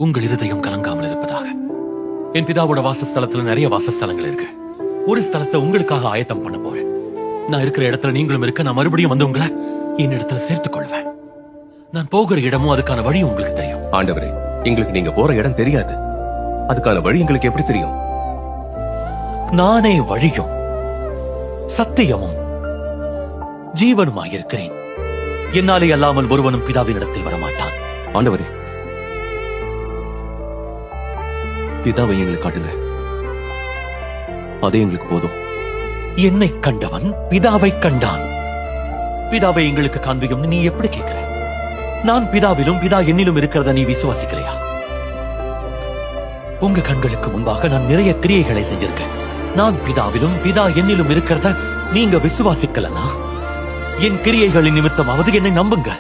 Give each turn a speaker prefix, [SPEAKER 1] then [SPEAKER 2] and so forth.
[SPEAKER 1] உங்கள் இருதயம் கலங்காமல் இருப்பதாக. என் பிதாவோட வாசஸ்தலத்துல நிறைய வாசஸ்தலங்கள் இருக்கு. ஒரு ஸ்தலத்தை உங்களுக்காக ஆயத்தம் பண்ண போறேன். நான் இருக்கிற இடத்துல நீங்களும் இருக்க நான் மறுபடியும் வந்து உங்களை என் இடத்துல சேர்த்துக் கொள்வேன். நான் போகிற இடமும் அதுக்கான வழி உங்களுக்கு தெரியும்.
[SPEAKER 2] ஆண்டவரே, எங்களுக்கு நீங்க போற இடம் தெரியாது. அதுக்கான வழி எங்களுக்கு எப்படி தெரியும்?
[SPEAKER 1] நானே வழியும் சத்தியமும் ஜீவனுமாயிருக்கிறேன். என்னாலே அல்லாமல் ஒருவனும் பிதாவின் இடத்தில் வரமாட்டான்.
[SPEAKER 2] ஆண்டவரே, பிதாவை எங்களுக்கு காட்டுங்க. அதே எங்களுக்கு போதும்.
[SPEAKER 1] என்னை கண்டவன் பிதாவை கண்டான். பிதாவை எங்களுக்கு காண்பிக்கும் நீ எப்படி கேட்கிற? நான் பிதாவிலும் பிதா என்னிலும் இருக்கிறத நீ விசுவாசிக்கிறையா? உங்க கண்களுக்கு முன்பாக நான் நிறைய கிரியைகளை செஞ்சிருக்கேன். நான் பிதாவிலும் பிதா என்னிலும் இருக்கிறத நீங்க விசுவாசிக்கலனா என் கிரியைகளின் நிமித்தமாவது என்னை நம்புங்க.